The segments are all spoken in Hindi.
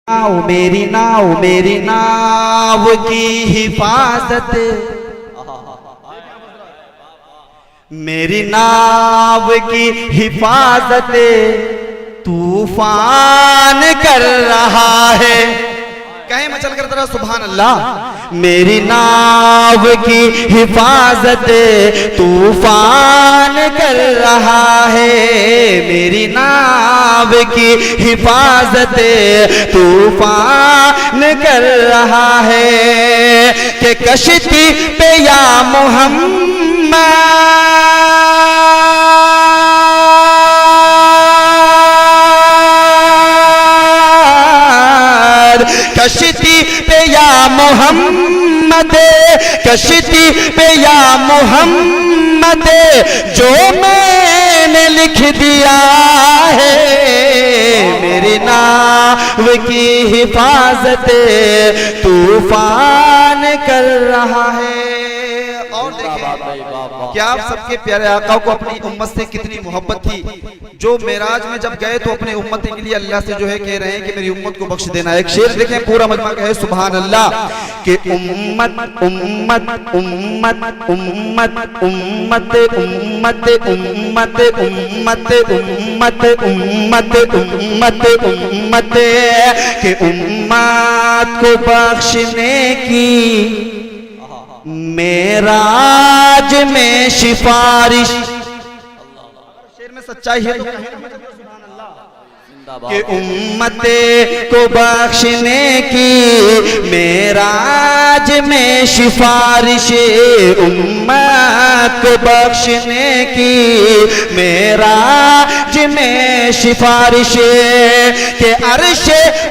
मेरी नाव की हिफाजत, मेरी नाव की हिफाजत तूफान कर रहा है। कहीं मचल कर तरह सुभान अल्लाह। मेरी नाव की हिफाजत तूफान कर रहा है, मेरी नाव की हिफाजत तूफान कर रहा है। कि कश्ती पे या मोहम्मद, कश्ती पे या मोहम्मद, कश्ती पे या मोहम्मद, जो मैंने लिख दिया है। मेरी नाव की हिफाजत तूफान कर रहा है। और क्या आप सबके प्यारे आका को अपनी उम्मत से कितनी मोहब्बत थी, जो मेराज में जब गए तो अपने उम्मत के लिए अल्लाह से जो है कह रहे हैं कि मेरी उम्मत को बख्श देना। एक शेर देखें, पूरा मजमा का है सुभान अल्लाह। कि उम्मत उम्मत उम्मत उम्मत उम्मत उम्मत उम्मत उम्मत उम्मत उम्मत उम्मत उम्मत, कि उम्मत को बख्शने की मेराज में सिफारिश। शेर में सच्चाई है कि उम्मत को बख्शने की मेराज में सिफारिश, उम्मत को बख्शने की मेराज में सिफारिश। के अर्श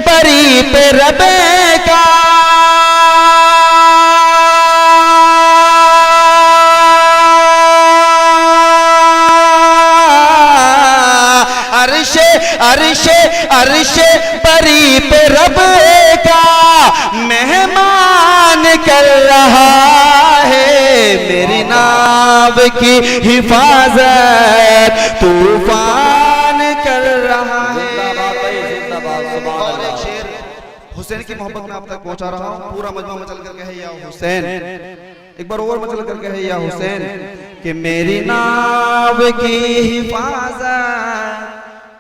बरी पे रब का अर्शे अर्शे बरी पे रब का मेहमान कर रहा है। मेरी नाव की हिफाजत तूफान कर रहा है। और एक शेर हुसैन की मोहब्बत में आप तक पहुंचा रहा हूं। पूरा मजमा मचल करके है या हुसैन, एक बार और मचल करके है या हुसैन। कि मेरी नाव की हिफाजत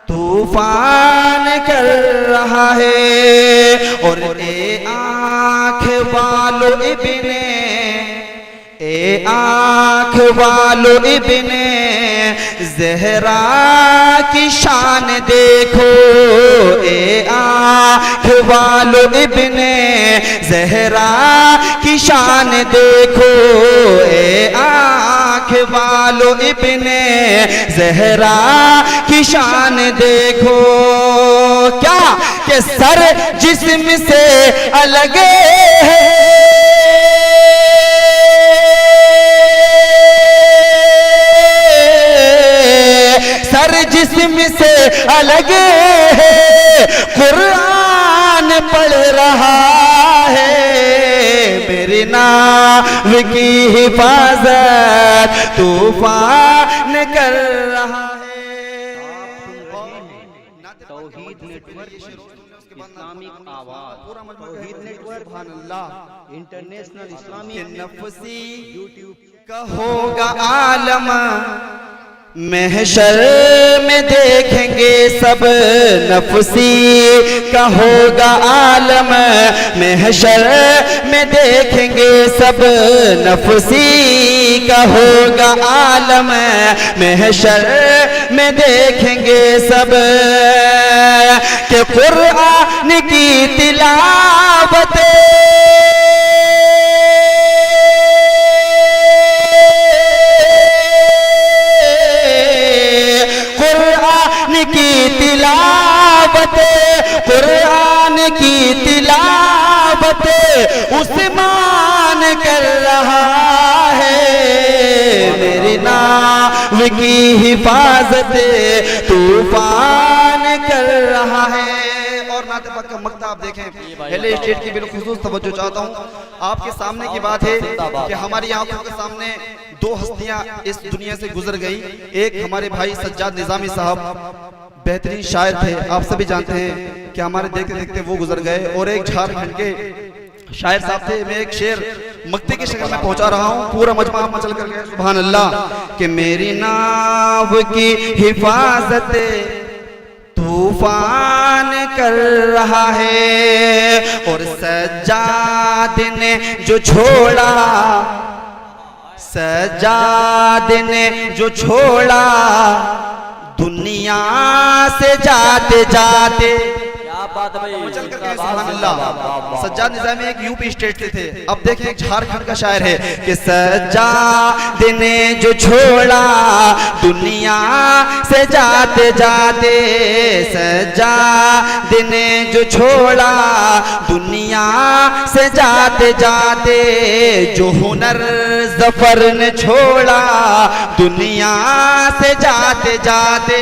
तूफान कर रहा है। और ए आँख वालो इब्ने, ए आँख वालो इब्ने ज़हरा की शान देखो, ए आँख वालो इब्ने ज़हरा की शान देखो, ए आँख वालो इब्ने ज़हरा की शान देखो। क्या कि सर जिस्म से अलग है, सर जिस्म से अलग है, कुरान पढ़ रहा है। मेरी नाव की हिफाजत तूफान कर रहा है। तौहीद नेटवर्क, इस्लामिक आवाज, तौहीद नेटवर्क, सुभान अल्लाह, इंटरनेशनल इस्लामिक नफसी यूट्यूब का होगा आलम। महशर में देखेंगे सब नफसी का होगा आलम, महशर में देखेंगे सब नफसी का होगा आलम, महशर में देखेंगे सब। कि कुरान की तिलावत की तिलावत, कुरान की तिलावत उस्मान कर रहा है। मेरी नाव की हिफाजत तूफान कर रहा है। और नाते पाक का मक्ता आप देखें, हेले स्टेट की बिलखुसूस तवज्जो चाहता हूँ। आपके सामने की बात है कि हमारी आंखों के सामने दो हस्तियां इस दुनिया से गुजर गई। एक हमारे भाई सज्जाद निजामी साहब बेहतरीन शायर थे, आप सभी जानते हैं कि हमारे देखते देखते वो गुजर गए। और एक झारखंड के शायर साहब थे, मैं एक शेर मक्ते की शक्ल में पहुंचा रहा हूँ, पूरा मजमा मचल कर गया सुभान अल्लाह। कि मेरी नाव की हिफाजत तूफान कर रहा है, और सज्जाद ने जो छोड़ा, सज्जाद ने जो छोड़ा दुनिया से जाते जाते। सज्जाद निज़ामी एक यूपी स्टेट से थे। अब देखें एक झारखंड का शायर है कि सज्जाद ने जो छोड़ा दुनिया से जाते जाते, सज्जाद ने जो छोड़ा दुनिया से जाते जाते, जो हुनर ज़फ़र ने छोड़ा दुनिया से जाते जाते।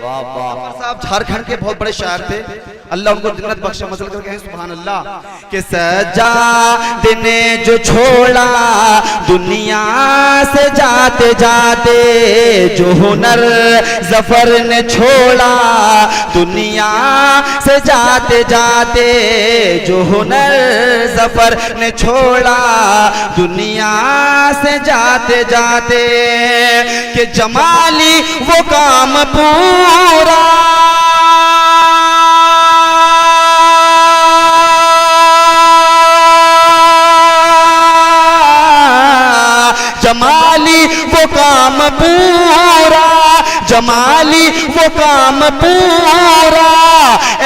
साहब झारखंड के बहुत बड़े शायर थे, अल्लाह उनको जन्नत बख्शे, मसल कर कहें सुभान अल्लाह। कि सज्जाद ने जो छोड़ा दुनिया से जाते जाते, जो हुनर ज़फ़र ने छोड़ा दुनिया से जाते जाते, जो हुनर ज़फ़र ने छोड़ा दुनिया से जाते जाते। कि जमाली वो काम पूरा जमाली वो काम पूरा, जमाली वो काम पूरा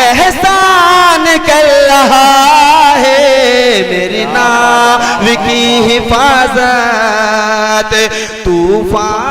एहसान कर रहा है। मेरी नाव की हिफाजत तूफान